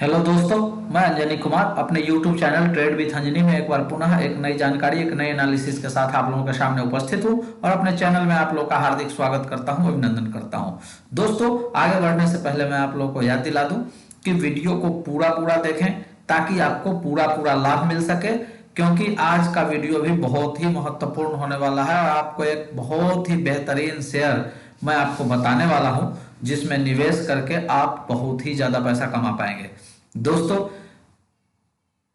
Hello दोस्तों, मैं अंजनी कुमार अपने YouTube channel trade with Anjani में एक बार पुनः एक नई जानकारी, एक नए एनालिसिस के साथ आप लोगों के सामने उपस्थित हूं और अपने चैनल में आप लोगों का हार्दिक स्वागत करता हूं, अभिनंदन करता हूं। दोस्तों, आगे बढ़ने से पहले मैं आप लोगों को याद दिला दूं कि वीडियो को पूरा पूरा देखें ताकि आपको पूरा पूरा लाभ मिल सके, क्योंकि आज का वीडियो भी बहुत ही महत्वपूर्ण होने वाला है और आपको एक बहुत ही बेहतरीन शेयर मैं आपको बताने वाला हूं जिसमें निवेश करके आप बहुत ही ज्यादा पैसा कमा पाएंगे। दोस्तों,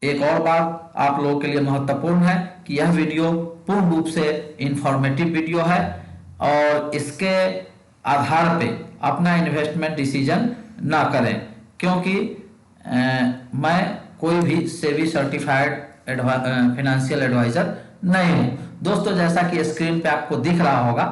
एक और बात आप लोगों के लिए महत्वपूर्ण है कि यह वीडियो पूर्ण रूप से इंफॉर्मेटिव वीडियो है और इसके आधार पे अपना इन्वेस्टमेंट डिसीजन ना करें, क्योंकि मैं कोई भी सेबी सर्टिफाइड फाइनेंशियल एडवाइजर नहीं हूं। दोस्तों, जैसा कि स्क्रीन पे आपको दिख रहा होगा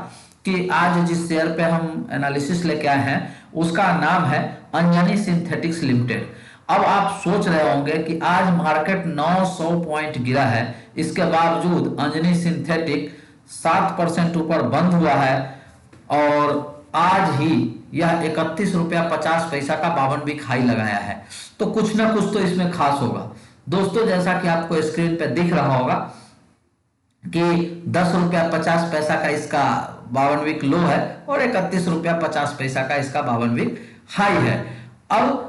कि आज जिस शेयर पे हम एनालिसिस लेके आए हैं उसका नाम है अंजनी सिंथेटिक्स लिमिटेड। अब आप सोच रहे होंगे कि आज मार्केट 900 पॉइंट गिरा है, इसके बावजूद अंजनी सिंथेटिक 7% ऊपर बंद हुआ है और आज ही यह 31 रुपया 50 पैसा का 52 वीक हाई लगाया है। तो कुछ ना कुछ तो इसमें खास होगा। दोस्तों, जैसा कि आपको स्क्रीन पे दिख रहा होगा कि 10 रुपया 50 पैसा का इसका 52 वीक लो है और 31 रुपया 50 पैसा का इसका 52 वीक हाई है। अब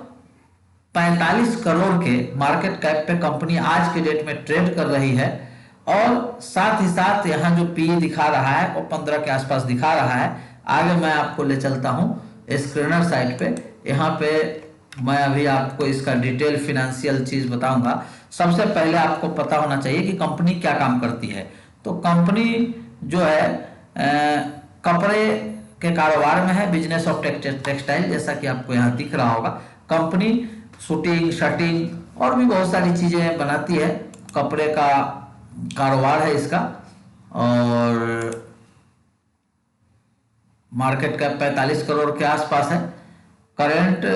45 करोड़ के मार्केट कैप पे कंपनी आज के डेट में ट्रेड कर रही है और साथ ही साथ यहाँ जो पी दिखा रहा है वो 15 के आसपास दिखा रहा है। आगे मैं आपको ले चलता हूँ स्क्रीनर साइट पे। यहाँ पे मैं अभी आपको इसका डिटेल फिनेंशियल चीज बताऊंगा। सबसे पहले आपको पता होना चाहिए कि कंपनी क्या काम करती है। तो कंपनी जो है कपड़े के कारोबार में है, बिजनेस ऑफ टेक्सटाइल, जैसा कि आपको यहाँ दिख रहा होगा। कंपनी शूटिंग, शर्टिंग और भी बहुत सारी चीजें बनाती है। कपड़े का कारोबार है इसका और मार्केट कैप 45 करोड़ के आसपास है। करंट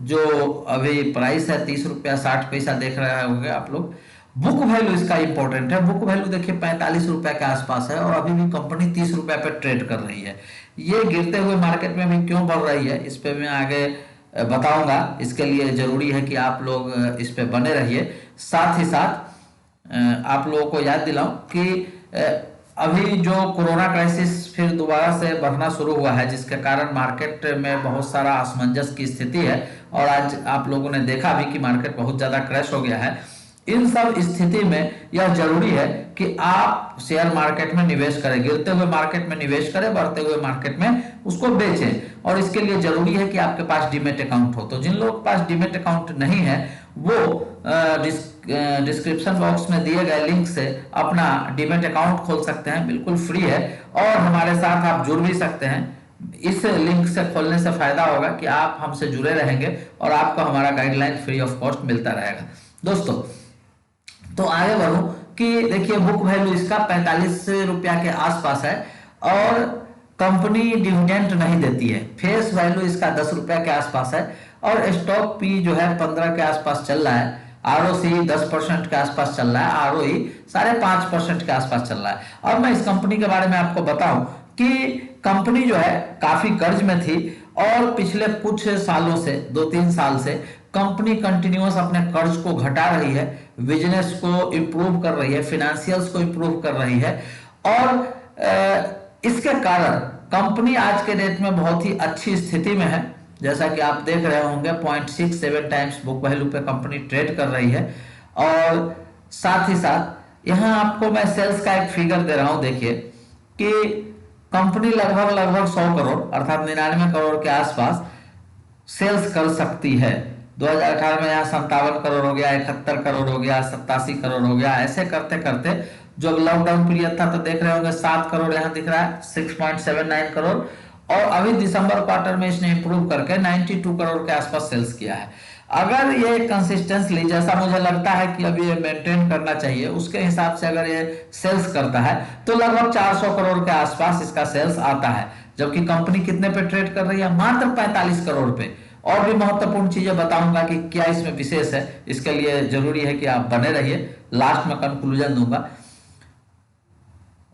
जो अभी प्राइस है 30 रुपया 60 पैसा देख रहे होंगे आप लोग। बुक वैल्यू इसका इंपॉर्टेंट है। बुक वैल्यू देखिए 45 रुपया के आसपास है और अभी भी कंपनी 30 रुपया पे ट्रेड कर रही है। ये गिरते हुए मार्केट में भी क्यों बढ़ रही है इस पे मैं आगे बताऊंगा। इसके लिए जरूरी है कि आप लोग इस पे बने रहिए। साथ ही साथ आप लोगों को याद दिलाऊं कि अभी जो कोरोना क्राइसिस फिर दोबारा से बढ़ना शुरू हुआ है, जिसके कारण मार्केट में बहुत सारा असमंजस की स्थिति है और आज आप लोगों ने देखा भी कि मार्केट बहुत ज्यादा क्रैश हो गया है। इन सब स्थिति में यह जरूरी है कि आप शेयर मार्केट में निवेश करें, गिरते हुए मार्केट में निवेश करें, बढ़ते हुए मार्केट में उसको बेचें। और इसके लिए जरूरी है कि आपके पास डीमेट अकाउंट हो। तो जिन लोगों के पास डीमेट अकाउंट नहीं है वो डिस्क्रिप्शन बॉक्स में दिए गए लिंक से अपना डीमेट अकाउंट खोल सकते हैं, बिल्कुल फ्री है और हमारे साथ आप जुड़ भी सकते हैं। इस लिंक से खोलने से फायदा होगा कि आप हमसे जुड़े रहेंगे और आपको हमारा गाइडलाइन फ्री ऑफ कॉस्ट मिलता रहेगा। दोस्तों, तो आगे बढ़ूं कि देखिए बुक वैल्यू इसका 45 रुपया के आसपास है और कंपनी डिविडेंड नहीं देती है। फेस वैल्यू इसका 10 रुपया के आसपास है और स्टॉक पी जो है 15 के आसपास चल रहा है। आरओसी 10% के आसपास चल रहा है, आरओई 5.5% के आसपास चल रहा है। अब मैं इस कंपनी के बारे में आपको बताऊं कि कंपनी जो है काफी कर्ज में थी और पिछले कुछ सालों से 2-3 साल से कंपनी कंटिन्यूअस अपने कर्ज को घटा रही है, बिजनेस को इंप्रूव कर रही है, फाइनेंशियल्स को इंप्रूव कर रही है और इसके कारण कंपनी आज के डेट में बहुत ही अच्छी स्थिति में है। जैसा कि आप देख रहे होंगे 0.67 टाइम्स बुक वैल्यू पे कंपनी ट्रेड कर रही है। और साथ ही साथ यहाँ आपको मैं सेल्स का एक फिगर दे रहा हूं। देखिए कि कंपनी लगभग 100 करोड़ अर्थात 99 करोड़ के आसपास सेल्स कर सकती है। 2018 में यहाँ 57 करोड़ हो गया, 71 करोड़ हो गया, 87 करोड़ हो गया। ऐसे करते करते जब लॉकडाउन पीरियड था तो देख रहे होंगे 7 करोड़ यहाँ दिख रहा है, 6.79 करोड़ और अभी दिसंबर क्वार्टर में इसने इंप्रूव करके 92 करोड़ के आसपास सेल्स किया है। अगर ये कंसिस्टेंसली, जैसा मुझे लगता है कि अभी ये मेंटेन करना चाहिए, उसके हिसाब से अगर ये सेल्स करता है तो लगभग 400 करोड़ के आसपास इसका सेल्स आता है। जबकि कंपनी कितने पे ट्रेड कर रही है? मात्र 45 करोड़ पे। और भी महत्वपूर्ण चीजें बताऊंगा कि क्या इसमें विशेष है। इसके लिए जरूरी है कि आप बने रहिए, लास्ट में कंक्लूजन दूंगा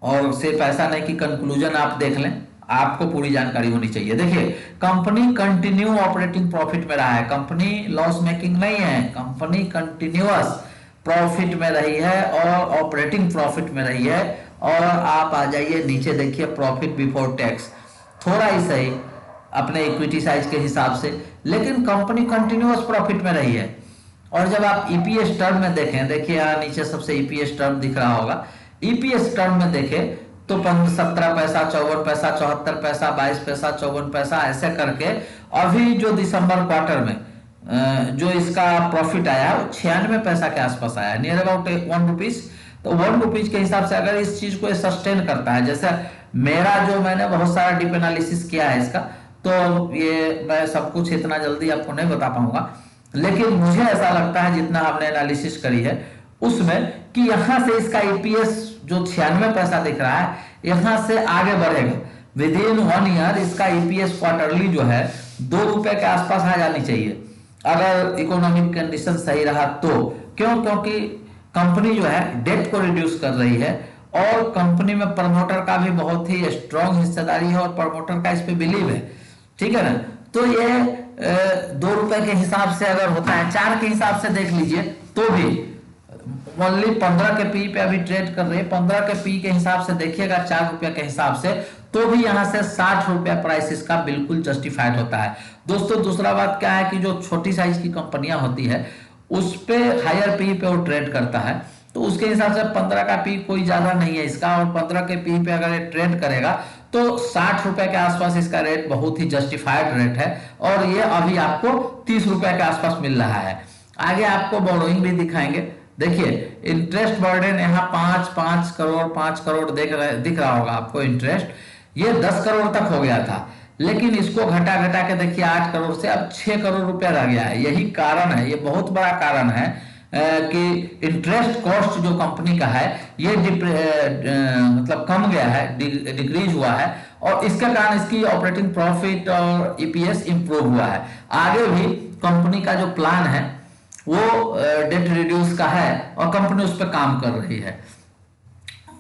और सिर्फ ऐसा नहीं कि कंक्लूजन आप देख लें, आपको पूरी जानकारी होनी चाहिए। देखिए, कंपनी कंटिन्यू ऑपरेटिंग प्रॉफिट में रहा है, कंपनी लॉस मेकिंग नहीं है, कंपनी कंटिन्यूअस प्रॉफिट में रही है और ऑपरेटिंग प्रॉफिट में रही है। और आप आ जाइए नीचे, देखिए प्रॉफिट बिफोर टैक्स, थोड़ा ही सही अपने इक्विटी साइज के हिसाब से, लेकिन कंपनी कंटिन्यूअस प्रॉफिट में रही है। और जब आप ईपीएस टर्म में देखें, देखिए यहाँ नीचे सबसे ईपीएस टर्म दिख रहा होगा, ईपीएस टर्म में देखें तो 17 पैसा, 54 पैसा, 74 पैसा, 22 पैसा, 54 पैसा, ऐसे करके अभी जो दिसंबर क्वार्टर में जो इसका प्रॉफिट आया वो 96 पैसा के आसपास आया, नियर अबाउट 1 रुपीज। तो 1 रुपीज के हिसाब से अगर इस चीज को सस्टेन करता है, जैसे मेरा जो मैंने बहुत सारा डीप एनालिसिस किया है इसका, तो ये मैं सब कुछ इतना जल्दी आपको नहीं बता पाऊंगा, लेकिन मुझे ऐसा लगता है जितना हमने एनालिसिस करी है उसमें कि यहां से इसका ईपीएस जो 96 पैसा दिख रहा है, यहां से आगे बढ़ेगा। विद इन 1 ईयर इसका ईपीएस क्वार्टरली जो है 2 रुपए के आसपास आ जानी चाहिए, अगर इकोनॉमिक कंडीशन सही रहा तो। क्यों? क्योंकि कंपनी जो है डेट को रिड्यूस कर रही है और कंपनी में प्रमोटर का भी बहुत ही स्ट्रॉन्ग हिस्सेदारी है और प्रमोटर का इस पे बिलीव है, ठीक है ना। तो ये 2 रुपए के हिसाब से अगर होता है, 4 के हिसाब से देख लीजिए तो भी ओनली 15 के पी पे अभी ट्रेड कर रहे हैं, 15 के पी के हिसाब से देखिएगा 4 रुपए के हिसाब से, तो भी यहां से 60 रुपया प्राइस इसका बिल्कुल जस्टिफाइड होता है। दोस्तों दूसरा बात क्या है कि जो छोटी साइज की कंपनियां होती है उस पे हायर पी पे वो ट्रेड करता है, तो उसके हिसाब से 15 का पी कोई ज्यादा नहीं है इसका, और 15 के पी पे अगर ये ट्रेड करेगा तो 60 रुपए के आसपास इसका रेट बहुत ही जस्टिफाइड रेट है, और ये अभी आपको 30 रुपए के आसपास मिल रहा है। आगे आपको बोरोइंग भी दिखाएंगे। देखिए इंटरेस्ट बर्डन यहाँ 5 करोड़ 5 करोड़ दिख रहा होगा आपको इंटरेस्ट, ये 10 करोड़ तक हो गया था, लेकिन इसको घटा घटा के देखिए 8 करोड़ से अब 6 करोड़ रुपया रह गया है। यही कारण है, ये बहुत बड़ा कारण है कि इंटरेस्ट कॉस्ट जो कंपनी का है ये मतलब कम गया है, डिक्रीज हुआ है, और इसके कारण इसकी ऑपरेटिंग प्रॉफिट और ईपीएस इंप्रूव हुआ है। आगे भी कंपनी का जो प्लान है वो डेट रिड्यूस का है और कंपनी उस पर काम कर रही है।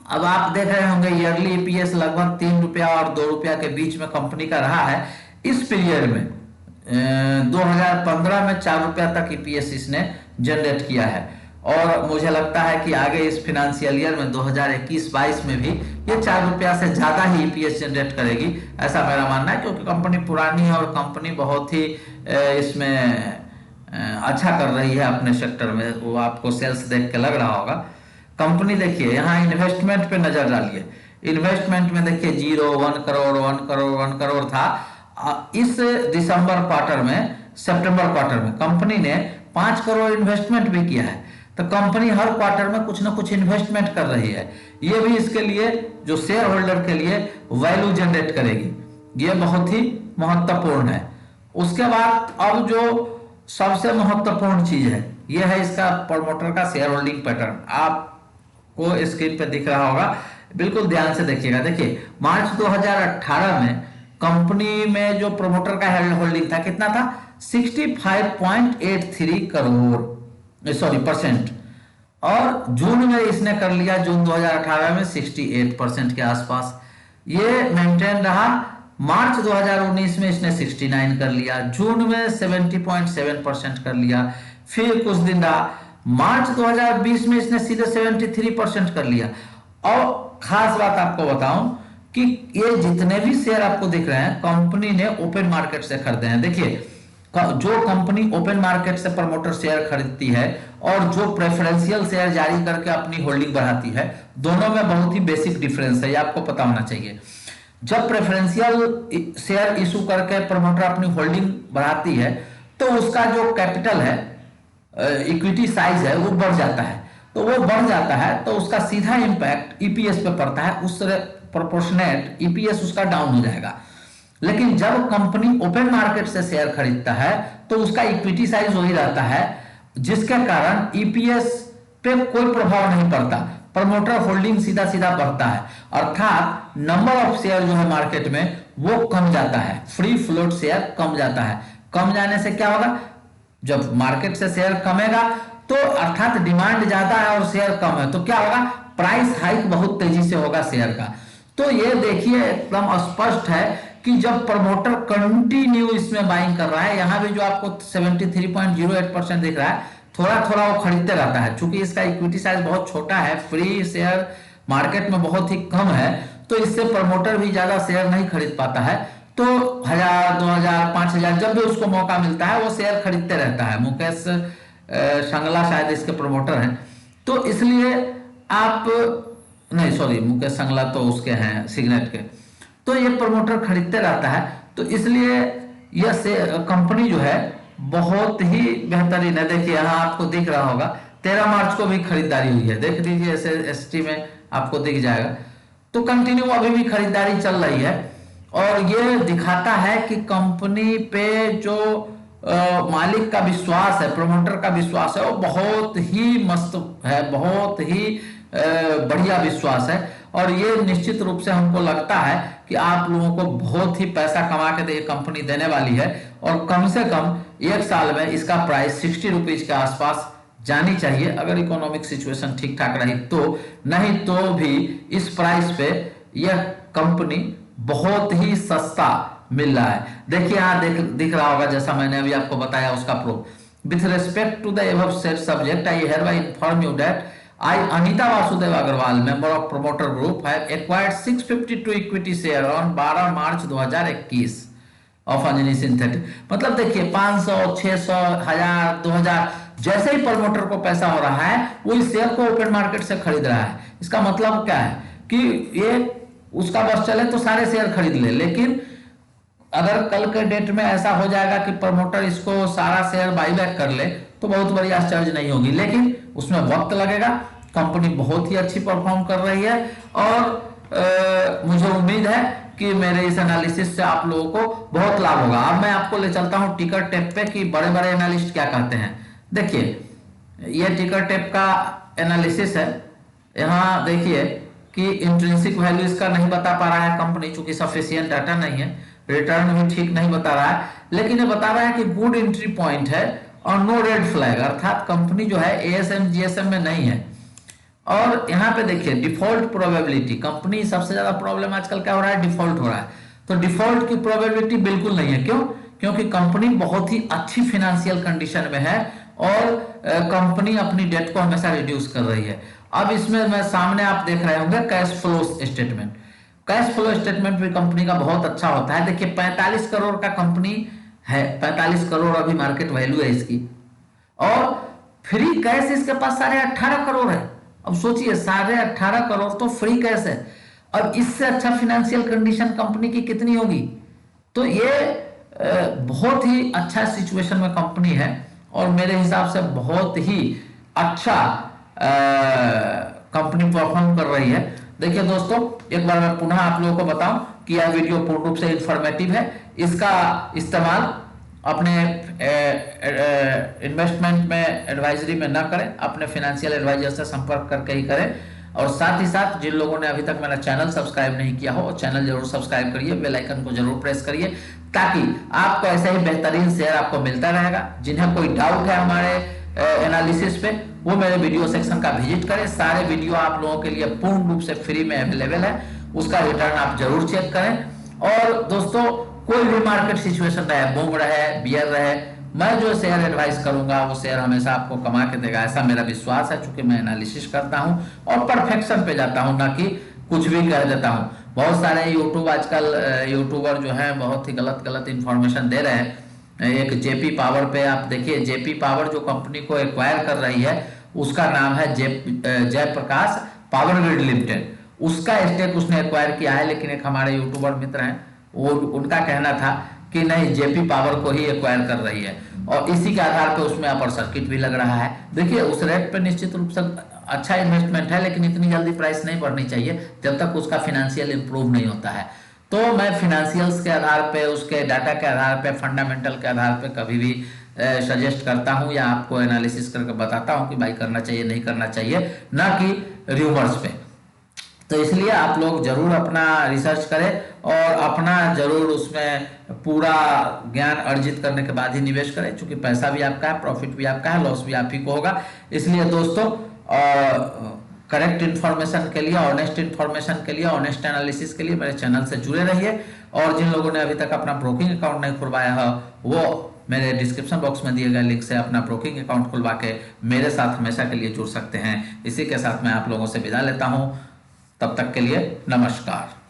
अब आप देख रहे होंगे ईयरली ईपीएस लगभग 3 रुपया और 2 रुपया के बीच में कंपनी का रहा है। इस पीरियड में 2015 में 4 रुपया तक ईपीएस इसने जनरेट किया है, और मुझे लगता है कि आगे इस फाइनेंशियल ईयर में 2021-22 में भी ये 4 रुपया से ज्यादा ही ईपीएस जनरेट करेगी, ऐसा मेरा मानना है, क्योंकि कंपनी पुरानी है और कंपनी बहुत ही इसमें अच्छा कर रही है अपने सेक्टर में, वो आपको सेल्स देख के लग रहा होगा। कंपनी देखिए यहाँ इन्वेस्टमेंट पे नजर डालिए, इन्वेस्टमेंट में देखिए 0, 1 करोड़ 1 करोड़ 1 करोड़ था। इस दिसंबर क्वार्टर में, सितंबर क्वार्टर में कंपनी ने 5 करोड़ इन्वेस्टमेंट भी किया है। तो कंपनी हर क्वार्टर में कुछ ना कुछ इन्वेस्टमेंट कर रही है, ये भी इसके लिए जो शेयर होल्डर के लिए वैल्यू जनरेट करेगी, ये बहुत ही महत्वपूर्ण है। उसके बाद अब जो सबसे महत्वपूर्ण चीज है यह है इसका प्रमोटर का शेयर होल्डिंग पैटर्न, आपको स्क्रीन पे दिख रहा होगा, बिल्कुल ध्यान से देखिएगा। देखिए मार्च 2018 में कंपनी में जो प्रमोटर का होल्डिंग था कितना था, 65.83 करोड़ सॉरी परसेंट, और जून में इसने कर लिया, जून 2018 में 68% के आसपास ये मेंटेन रहा। मार्च 2019 में इसने 69 कर लिया, जून में 70.7% कर लिया, फिर कुछ दिन रहा, मार्च 2020 में इसने सीधे 73% कर लिया। और खास बात आपको बताऊं कि ये जितने भी शेयर आपको दिख रहे हैं कंपनी ने ओपन मार्केट से खरीदे हैं। देखिए जो कंपनी ओपन मार्केट से प्रमोटर शेयर खरीदती है और जो प्रेफरेंशियल शेयर जारी करके अपनी होल्डिंग बढ़ाती है, दोनों में बहुत ही बेसिक डिफरेंस है, ये आपको पता होना चाहिए। जब प्रेफरेंशियल शेयर इशू करके प्रमोटर अपनी होल्डिंग बढ़ाती है तो उसका जो कैपिटल है, इक्विटी साइज है, वो बढ़ जाता है। तो वो बढ़ जाता है तो उसका सीधा इंपैक्ट ईपीएस पे पड़ता है, उस प्रोपोर्शनेट ईपीएस उसका डाउन हो जाएगा। लेकिन जब कंपनी ओपन मार्केट से शेयर खरीदता है तो उसका इक्विटी साइज वही रहता है, जिसके कारण ईपीएस पे कोई प्रभाव नहीं पड़ता, प्रमोटर होल्डिंग सीधा सीधा बढ़ता है, अर्थात नंबर ऑफ शेयर जो है मार्केट में वो कम जाता है, फ्री फ्लोट शेयर कम जाता है। कम जाने से क्या होगा, जब मार्केट से शेयर कमेगा तो अर्थात डिमांड ज्यादा है और शेयर कम है तो क्या होगा, प्राइस हाइक बहुत तेजी से होगा शेयर का। तो ये देखिए एकदम स्पष्ट है कि जब प्रमोटर कंटिन्यू इसमें बाइंग कर रहा है, यहाँ भी जो आपको 73.08% दिख रहा है, थोड़ा थोड़ा वो खरीदते रहता है। चूंकि इसका इक्विटी साइज बहुत छोटा है, फ्री शेयर मार्केट में बहुत ही कम है, तो इससे प्रमोटर भी ज्यादा शेयर नहीं खरीद पाता है। तो 1000, 2000, 5000 जब भी उसको मौका मिलता है वो शेयर खरीदते रहता है। मुकेश संगला शायद इसके प्रमोटर हैं, तो इसलिए आप, नहीं सॉरी, मुकेश संगला तो उसके हैं सिग्नेट के, तो ये प्रमोटर खरीदते रहता है। तो इसलिए यह कंपनी जो है बहुत ही बेहतरीन है। देखिए यहाँ आपको दिख रहा होगा 13 मार्च को भी खरीदारी हुई है, देख लीजिए एसटी में आपको दिख जाएगा। तो कंटिन्यू अभी भी खरीदारी चल रही है, और ये दिखाता है कि कंपनी पे जो मालिक का विश्वास है, प्रमोटर का विश्वास है, वो बहुत ही मस्त है, बहुत ही बढ़िया विश्वास है। और ये निश्चित रूप से हमको लगता है कि आप लोगों को बहुत ही पैसा कमा के ये कंपनी देने वाली है, और कम से कम एक साल में इसका प्राइस 60 रुपीज के आसपास जानी चाहिए, अगर इकोनॉमिक सिचुएशन ठीक ठाक रही तो। नहीं तो भी इस प्राइस पे यह कंपनी बहुत ही सस्ता मिल रहा है। देखिए यहाँ दिख रहा होगा, जैसा मैंने अभी आपको बताया उसका proof. With respect to the above said subject, I hereby inform you that I, Anita Vasudeva Agarwal, member of promoter group, have acquired 652 equity share on 12 March 2021 of Anjani synthetic. मतलब देखिए 500, 600, 1000, 2000 जैसे ही प्रमोटर को पैसा हो रहा है, वो इस शेयर को ओपन मार्केट से खरीद रहा है। इसका मतलब क्या है कि ये उसका बस चले तो सारे शेयर खरीद ले, लेकिन अगर कल के डेट में ऐसा हो जाएगा कि प्रमोटर इसको सारा शेयर बाईबैक कर ले, तो बहुत बड़ी आश्चर्य नहीं होगी, लेकिन उसमें वक्त लगेगा। कंपनी बहुत ही अच्छी परफॉर्म कर रही है, और मुझे उम्मीद है कि मेरे इस एनालिसिस से आप लोगों को बहुत लाभ होगा। अब मैं आपको ले चलता हूं टिकर टेप पे कि बड़े बड़े एनालिस्ट क्या कहते हैं। देखिए ये टिकर टेप का एनालिसिस है। यहाँ देखिए कि इंट्रिंसिक वैल्यू इसका नहीं बता पा रहा है कंपनी, चूंकि सफिशिएंट डाटा नहीं है, रिटर्न भी ठीक नहीं बता रहा है, लेकिन ये बता रहा है कि गुड एंट्री पॉइंट है और नो रेड फ्लैग, अर्थात कंपनी जो है एएसएम जीएसएम में नहीं है। और यहाँ पे देखिए डिफॉल्ट प्रोबेबिलिटी, कंपनी सबसे ज्यादा प्रॉब्लम आजकल क्या हो रहा है, डिफॉल्ट हो रहा है। तो डिफॉल्ट की प्रोबेबिलिटी बिल्कुल नहीं है। क्यों? क्योंकि कंपनी बहुत ही अच्छी फाइनेंशियल कंडीशन में है, और कंपनी अपनी डेट को हमेशा रिड्यूस कर रही है। अब इसमें मैं सामने आप देख रहे होंगे cash flow statement. Cash flow statement भी कंपनी का बहुत अच्छा होता है। देखिए 45 करोड़ का कंपनी है, 45 करोड़ अभी मार्केट वैल्यू है इसकी, और फ्री कैश इसके पास 18.5 करोड़ है। अब सोचिए 18.5 करोड़ तो फ्री कैश है, और इससे अच्छा फाइनेंशियल कंडीशन कंपनी की कितनी होगी। तो ये बहुत ही अच्छा सिचुएशन में कंपनी है, और मेरे हिसाब से बहुत ही अच्छा कंपनी परफॉर्म कर रही है। देखिए दोस्तों, एक बार मैं पुनः आप लोगों को बताऊं कि यह वीडियो पूर्ण रूप से इंफॉर्मेटिव है। इसका इस्तेमाल अपने इन्वेस्टमेंट में, एडवाइजरी में ना करें, अपने फाइनेंशियल एडवाइजर से संपर्क करके ही करें। और साथ ही साथ जिन लोगों ने अभी तक मेरा चैनल सब्सक्राइब नहीं किया हो, चैनल जरूर सब्सक्राइब करिए, बेल आइकन को जरूर प्रेस करिए, ताकि आपको ऐसे ही बेहतरीन शेयर आपको मिलता रहेगा। जिन्हें कोई डाउट है हमारे एनालिसिस पे, वो मेरे वीडियो सेक्शन का विजिट करें। सारे वीडियो आप लोगों के लिए पूर्ण रूप से फ्री में अवेलेबल है, उसका रिटर्न आप जरूर चेक करें। और दोस्तों, कोई भी मार्केट सिचुएशन रहे, बूम रहे, बियर रहे, मैं जो शेयर एडवाइस करूंगा वो शेयर हमेशा आपको कमा के देगा, ऐसा मेरा विश्वास है। चूंकि मैं एनालिसिस करता हूं और परफेक्शन पे जाता हूं, ना कि कुछ भी कह देता हूं। बहुत सारे आजकल यूट्यूबर जो है बहुत ही गलत इंफॉर्मेशन दे रहे हैं। एक जेपी पावर पे आप देखिए, जेपी पावर जो कंपनी को एक्वायर कर रही है उसका नाम है जयप्रकाश पावर ग्रिड लिमिटेड। उसका स्टेक उसने एक्वायर किया है, लेकिन एक हमारे यूट्यूबर मित्र हैं, वो उनका कहना था कि नहीं, जेपी पावर को ही एक्वायर कर रही है, और इसी के आधार पे उसमें अपर सर्किट भी लग रहा है। देखिए उस रेट पे निश्चित रूप से अच्छा इन्वेस्टमेंट है, लेकिन इतनी जल्दी प्राइस नहीं बढ़नी चाहिए जब तक उसका फाइनेंशियल इंप्रूव नहीं होता है। तो मैं फाइनेंशियल्स के आधार पे, उसके डाटा के आधार पे, फंडामेंटल के आधार पे कभी भी सजेस्ट करता हूं, या आपको एनालिसिस करके बताता हूं कि भाई करना चाहिए नहीं करना चाहिए, ना कि र्यूमर्स पे। तो इसलिए आप लोग जरूर अपना रिसर्च करें, और अपना जरूर उसमें पूरा ज्ञान अर्जित करने के बाद ही निवेश करें, क्योंकि पैसा भी आपका है, प्रॉफिट भी आपका है, लॉस भी आप ही को होगा। इसलिए दोस्तों करेक्ट इन्फॉर्मेशन के लिए, ऑनेस्ट इन्फॉर्मेशन के लिए, ऑनेस्ट एनालिसिस के लिए मेरे चैनल से जुड़े रहिए। और जिन लोगों ने अभी तक अपना ब्रोकिंग अकाउंट नहीं खुलवाया है वो मेरे डिस्क्रिप्शन बॉक्स में दिए गए लिंक से अपना ब्रोकिंग अकाउंट खुलवा के मेरे साथ हमेशा के लिए जुड़ सकते हैं। इसी के साथ मैं आप लोगों से विदा लेता हूं। तब तक के लिए नमस्कार।